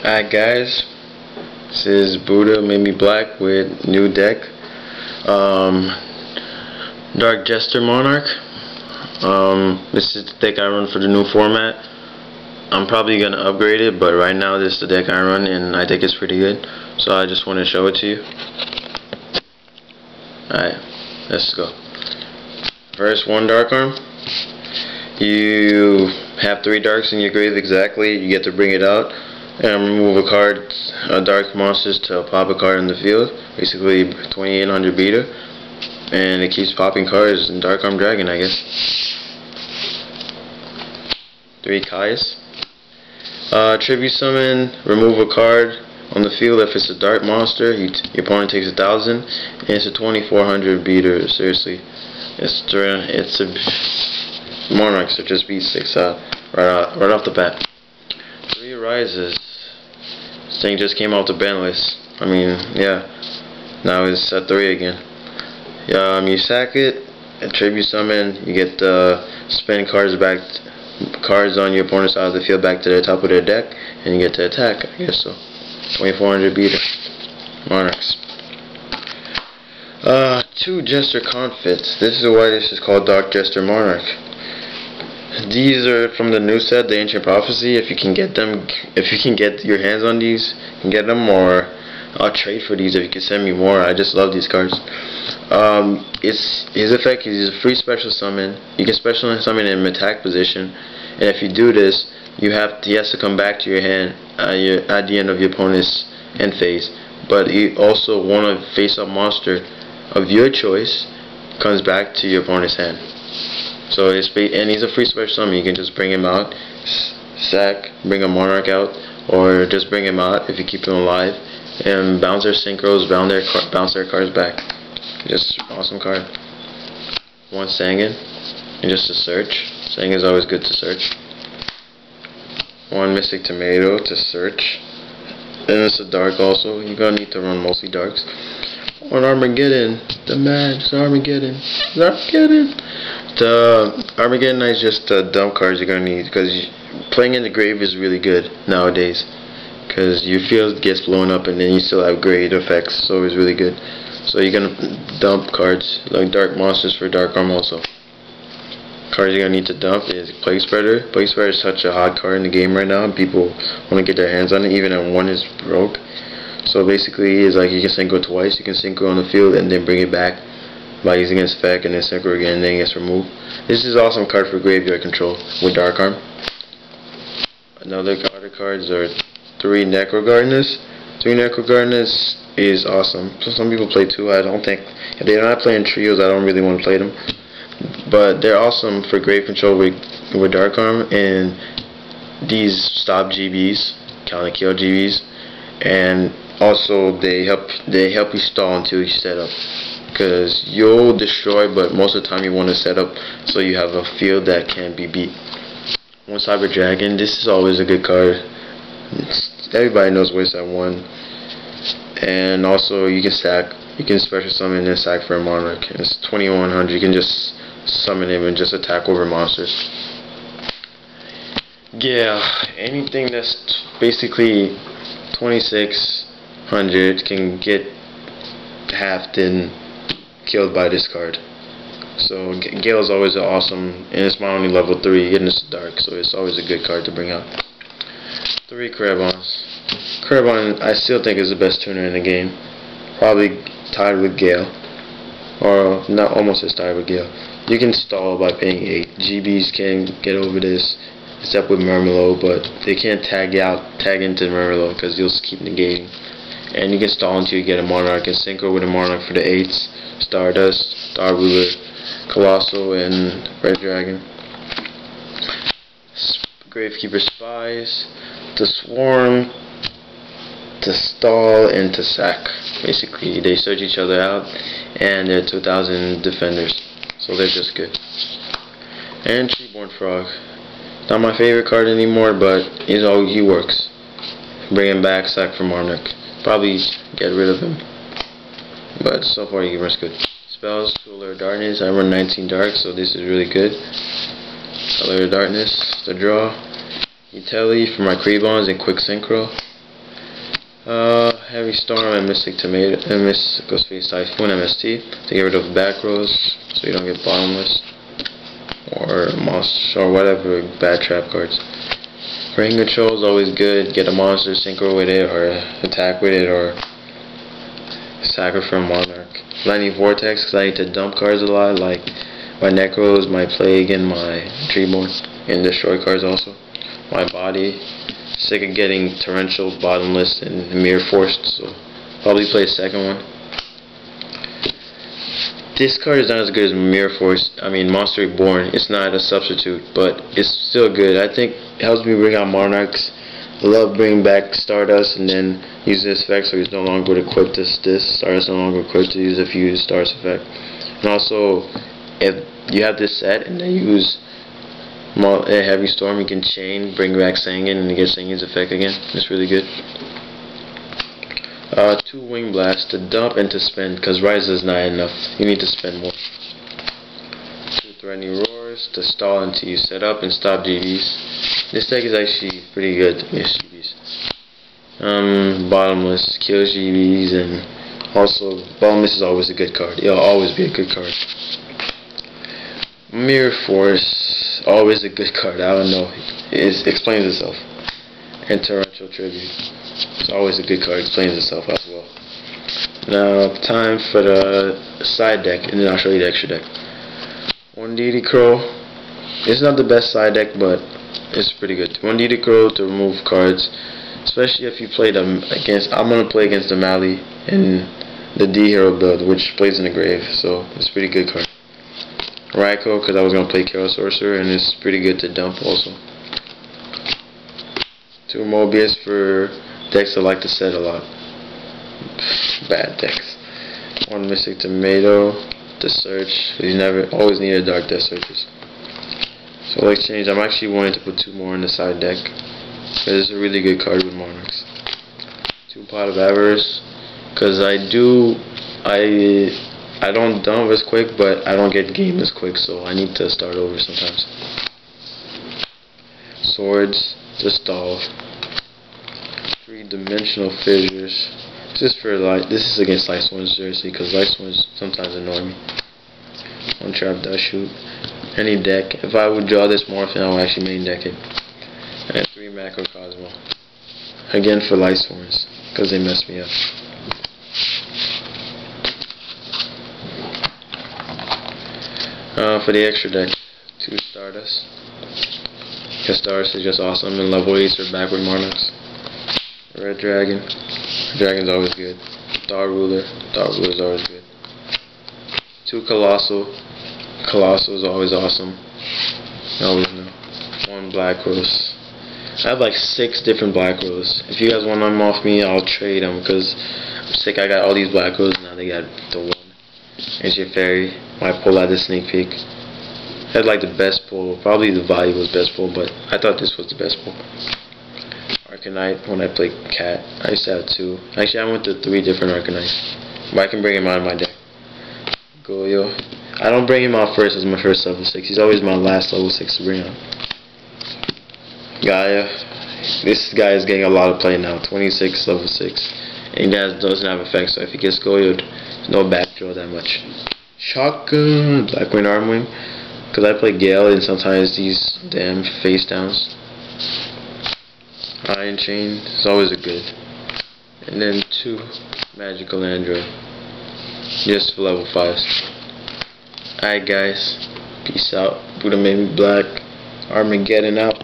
Alright guys, this is Buddha made me black with new deck. Dark Jester Monarch. This is the deck I run for the new format. I'm probably gonna upgrade it, but right now this is the deck I run and I think it's pretty good. So I just want to show it to you. Alright, let's go. First, one dark arm. You have 3 darks in your grave exactly. You get to bring it out and remove a card, dark monsters, to pop a card in the field. Basically 2800 beta, and it keeps popping cards in Dark Arm Dragon, I guess. 3 Kais. Tribute summon, remove a card on the field. If it's a dark monster, your opponent takes 1000, and it's a 2400 beater. Seriously, it's a Monarch, so just beat 6 out right off the bat. 3 Rises. This thing just came off the ban list. I mean, yeah, now it's at 3 again. You sack it, and tribute summon. You get spin cards on your opponent's side of the field back to the top of their deck, and you get to attack. I guess so. 2400 beater. Monarchs. 2 Jester Confits. This is why this is called Dark Jester Monarch. These are from the new set, the Ancient Prophecy. If you can get them, if you can get your hands on these, you can get them, or I'll trade for these if you can send me more. I just love these cards. His effect is a free special summon. You can special summon in an attack position, and if you do this, he has to come back to your hand at the end of your opponent's end phase. But he also want a face-up monster of your choice comes back to your opponent's hand. So and he's a free special summon. You can just bring him out, sack, bring a Monarch out, or just bring him out if you keep him alive, and bounce their synchros, bounce their cards back. Just awesome card. 1 Sangan, and just to search. Sangan is always good to search. 1 Mystic Tomato to search. And it's a dark also. You're gonna need to run mostly darks. 1 Armageddon. The Armageddon. The Armageddon is just the dump cards you're gonna need, because playing in the grave is really good nowadays, because your field gets blown up and then you still have great effects, so it's really good. So you're gonna dump cards like dark monsters for Dark Arm also. Cards you're gonna need to dump is Plague Spreader. Plague Spreader is such a hot card in the game right now, and people want to get their hands on it, even if 1 is broke. So basically, it's like you can synchro twice. You can synchro on the field and then bring it back by using its effect, and then synchro again, and then it gets removed. This is an awesome card for graveyard control with Dark Arm. Another cards are 3 Necro Gardeners. 3 Necro Gardeners is awesome. Some people play 2. I don't think, if they're not playing trios, I don't really want to play them. But they're awesome for grave control with Dark Arm, and these stop GBs, count and kill GBs, and also they help you stall until you set up, because you'll destroy, but most of the time you want to set up so you have a field that can't be beat. 1 Cyber Dragon. This is always a good card. Everybody knows waste at 1. And also you can stack. You can special summon and sack for a Monarch. It's 2100. You can just summon him and just attack over monsters. Yeah, anything that's basically 2600 can get halved and killed by this card. So Gale is always awesome, and it's my only level 3, and it's dark, so it's always a good card to bring out. 3 Krabons. Krabon, I still think, is the best tuner in the game. Probably tied with Gale, or not almost as tied with Gale. You can stall by paying 8. GBs can get over this, except with Murmillo, but they can't tag into Murmillo, because you'll keep negating. And you can stall until you get a Monarch, and synchro with a Monarch for the 8s. Stardust, Star Ruler, Collosal, and Red Dragon. Gravekeeper Spies, to swarm, to stall, and to sack. Basically, they search each other out, and they're 2000 defenders, so they're just good. And Treeborn Frog. Not my favorite card anymore, but he works. Bring him back, sack for Monarch. Probably get rid of him, but so far he runs good. Spells, Alert of Darkness. I run 19 dark, so this is really good. Alert of Darkness, the draw. Utility for my Krabons and quick synchro. Heavy Storm and Mystic Tomato and Mystical Space Typhoon MST to get rid of back rows so you don't get bottomless or monster or whatever bad trap cards. Ring control is always good. Get a monster, synchro with it, or attack with it, or sacrifice from Monarch. Lightning Vortex because I need to dump cards a lot, like my necros, my plague, and my treeborn, and destroy cards also. My body, sick of getting torrential, bottomless, and mirror forced, so probably play a second one. This card is not as good as Mirror Force. I mean, Monster Reborn. It's not a substitute, but it's still good. I think it helps me bring out Monarchs. I love bringing back Stardust and then use this effect so he's no longer equipped to this. Stardust no longer equipped to use if you use Stardust effect. And also, if you have this set and then use a Heavy Storm, you can chain, bring back Sangin, and get Sangin's effect again. It's really good. 2 Wing Blasts to dump and to spend, because Rise is not enough. You need to spend more. 2 Threatening Roars to stall until you set up and stop GBs. This deck is actually pretty good against GBs. Bottomless kills GBs, and also Bottomless is always a good card. It'll always be a good card. Mirror Force, always a good card. I don't know. It explains itself. And Torrential Tribute. It's always a good card. Explains itself as well. Now, time for the side deck, and then I'll show you the extra deck. 1 DD Crow. It's not the best side deck, but it's pretty good. 1 DD Crow to remove cards, especially if you play them against. I'm gonna play against the Mali in the D Hero build, which plays in the grave, so it's a pretty good card. Raikou, because I was gonna play Chaos Sorcerer, and it's pretty good to dump also. 2 Mobius for decks that like to set a lot. Bad decks. 1 Mystic Tomato to search. You never always need a Dark Death Searches. So let's change. I'm actually wanting to put 2 more in the side deck. It's a really good card with Monarchs. 2 Pot of Avarice, because I don't dump as quick, but I don't get game as quick, so I need to start over sometimes. Swords to stall. 3-dimensional fissures. This is against lightsworns seriously, because lightsworns sometimes annoy me. 1 trap dust shoot. Any deck. If I would draw this morphin, I would actually main deck it. And 3 macrocosmo. Again for lightsworns, because they mess me up. For the extra deck, 2 Stardust. Because Stardust is just awesome, and level 8s are backward Monarchs. Red Dragon. Dragon's always good. Thought Ruler. Thought Ruler is always good. 2 Collosal. Collosal is always awesome. I always know. 1 Black Rose. I have like 6 different Black Roses. If you guys want them off me, I'll trade them, because I'm sick. I got all these Black Roses, now they got the 1. Here's your fairy. Might pull out the sneak peek. I had like the best pull. Probably the value was best pull, but I thought this was the best pull. Arcanite, when I played Cat, I used to have 2. Actually, I went to 3 different Arcanites, but I can bring him out of my deck. Goyo. I don't bring him out first as my first level 6. He's always my last level 6 to bring out. Gaia. This guy is getting a lot of play now. 26 level 6. And he doesn't have effects, so if he gets Goyo'd, there's no back draw that much. Shotgun. Blackwing Armwing. Because I play Gale, and sometimes these damn face downs. Iron Chain is always a good. And then 2 Magical Android. Just for level 5s. Alright guys. Peace out. Buddha made me black. Armageddon out.